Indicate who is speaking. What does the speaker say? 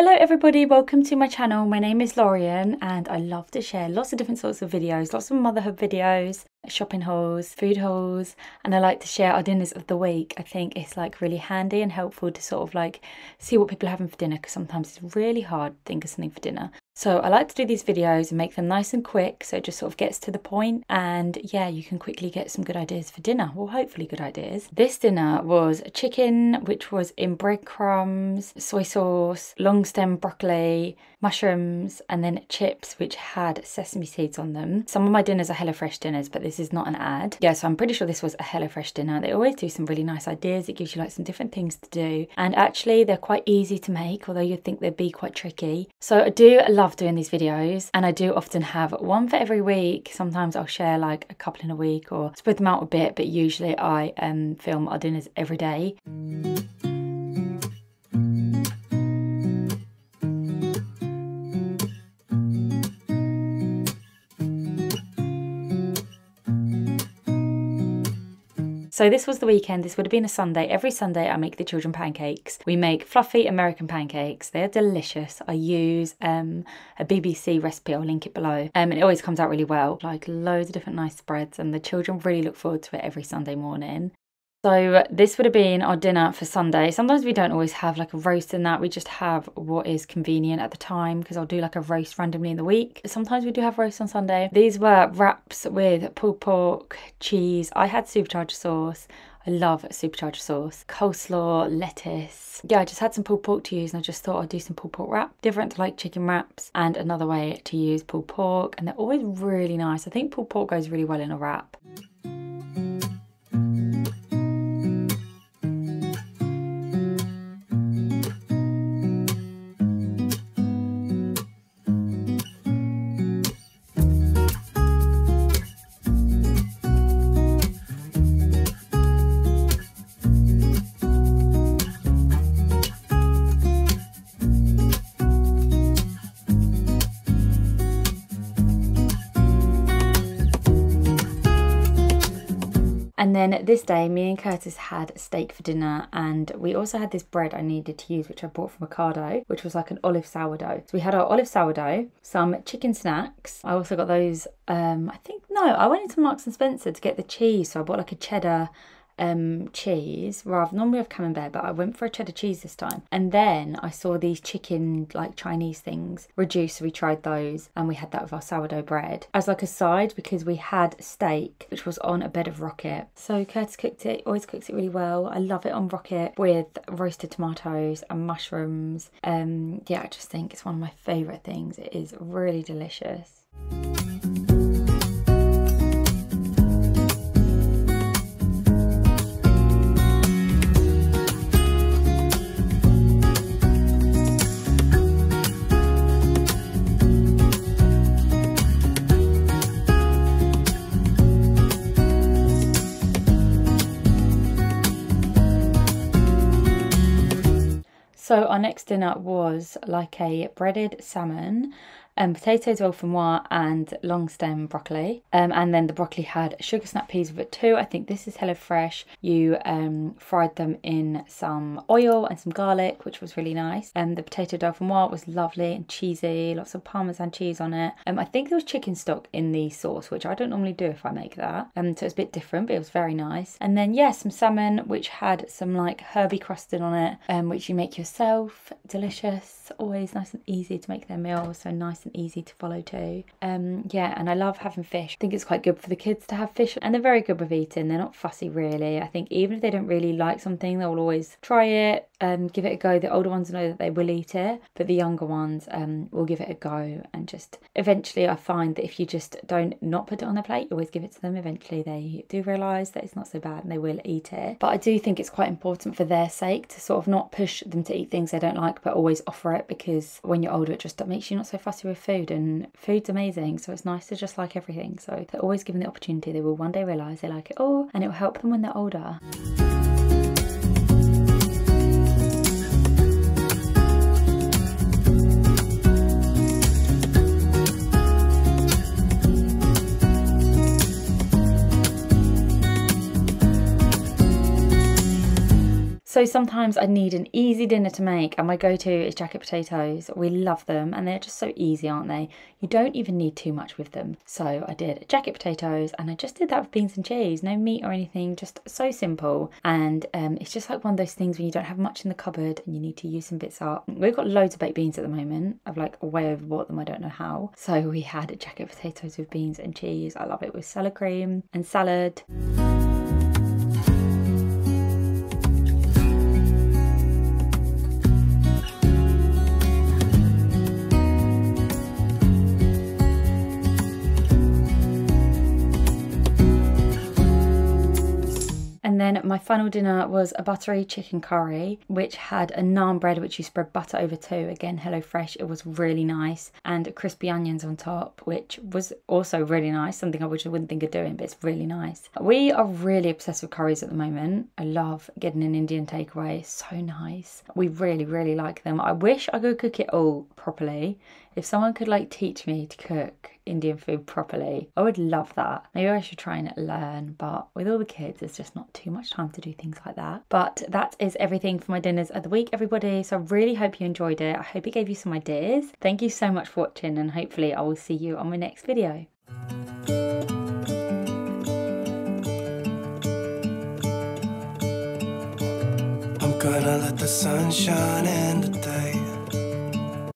Speaker 1: Hello everybody, welcome to my channel. My name is Lorian and I love to share lots of different sorts of videos, lots of motherhood videos, shopping hauls, food hauls, and I like to share our dinners of the week. I think it's like really handy and helpful to sort of like see what people are having for dinner, because sometimes it's really hard to think of something for dinner. So I like to do these videos and make them nice and quick, so it just sort of gets to the point, and yeah, you can quickly get some good ideas for dinner, well hopefully good ideas. This dinner was chicken, which was in breadcrumbs, soy sauce, long stem broccoli, mushrooms, and then chips which had sesame seeds on them. Some of my dinners are HelloFresh dinners, but this is not an ad. Yeah, so I'm pretty sure this was a HelloFresh dinner. They always do some really nice ideas. It gives you like some different things to do, and actually they're quite easy to make, although you'd think they'd be quite tricky. So I do love doing these videos, and I do often have one for every week. Sometimes I'll share like a couple in a week or spread them out a bit, but usually I film our dinners every day. So this was the weekend. This would have been a Sunday. Every Sunday I make the children pancakes. We make fluffy American pancakes. They're delicious. I use a BBC recipe. I'll link it below. And it always comes out really well. Like loads of different nice spreads, and the children really look forward to it every Sunday morning. So this would have been our dinner for Sunday. Sometimes we don't always have like a roast in that. We just have what is convenient at the time, because I'll do like a roast randomly in the week. Sometimes we do have roast on Sunday. These were wraps with pulled pork, cheese. I had supercharged sauce. I love supercharged sauce, coleslaw, lettuce. Yeah, I just had some pulled pork to use, and I just thought I'd do some pulled pork wrap. Different to like chicken wraps, and another way to use pulled pork, and they're always really nice. I think pulled pork goes really well in a wrap. And then this day, me and Curtis had steak for dinner, and we also had this bread I needed to use, which I bought from Ocado, which was like an olive sourdough. So we had our olive sourdough, some chicken snacks. I also got those, I went into Marks and Spencer to get the cheese. So I bought like a cheddar cheese, normally I have camembert, but I went for a cheddar cheese this time. And then I saw these chicken like Chinese things reduced, so we tried those, and we had that with our sourdough bread as like a side, because we had steak which was on a bed of rocket. So Curtis cooked it, always cooks it really well. I love it on rocket with roasted tomatoes and mushrooms. Yeah, I just think it's one of my favourite things. It is really delicious. So our next dinner was like a breaded salmon, potatoes dauphinoise and long stem broccoli, and then the broccoli had sugar snap peas with it too. I think this is HelloFresh. You fried them in some oil and some garlic, which was really nice. The potato dauphinoise was lovely and cheesy, lots of Parmesan cheese on it. I think there was chicken stock in the sauce, which I don't normally do if I make that, so it's a bit different, but it was very nice. And then yeah, some salmon which had some like herby crusted on it, which you make yourself. Delicious, always nice and easy to make their meals, so nice and easy to follow too. Yeah, and I love having fish. I think it's quite good for the kids to have fish, and they're very good with eating. They're not fussy really. I think even if they don't really like something, they'll always try it and give it a go. The older ones know that they will eat it, but the younger ones will give it a go, and just eventually I find that if you just don't not put it on their plate, you always give it to them, eventually they do realise that it's not so bad and they will eat it. But I do think it's quite important for their sake to sort of not push them to eat things they don't like, but always offer it, because when you're older it just makes you not so fussy with food, and food's amazing, so it's nice to just like everything. So if they're always given the opportunity, they will one day realise they like it all, and it will help them when they're older.
Speaker 2: So
Speaker 1: Also, sometimes I need an easy dinner to make, and my go-to is jacket potatoes. We love them, and they're just so easy, aren't they? You don't even need too much with them. So I did jacket potatoes, and I just did that with beans and cheese. No meat or anything, just so simple. And it's just like one of those things when you don't have much in the cupboard and you need to use some bits up. We've got loads of baked beans at the moment. I've like way overbought them, I don't know how. So we had jacket potatoes with beans and cheese. I love it with salad cream and salad. And then my final dinner was a buttery chicken curry, which had a naan bread, which you spread butter over too. Again, HelloFresh, it was really nice. And crispy onions on top, which was also really nice. Something I wouldn't think of doing, but it's really nice. We are really obsessed with curries at the moment. I love getting an Indian takeaway. It's so nice. We really, really like them. I wish I could cook it all properly. If someone could like teach me to cook Indian food properly, I would love that. Maybe I should try and learn, but with all the kids, there's just not too much time to do things like that. But that is everything for my dinners of the week, everybody. So I really hope you enjoyed it. I hope it gave you some ideas. Thank you so much for watching, and hopefully I will see you on my next video.
Speaker 2: I'm gonna let the sun shine in today.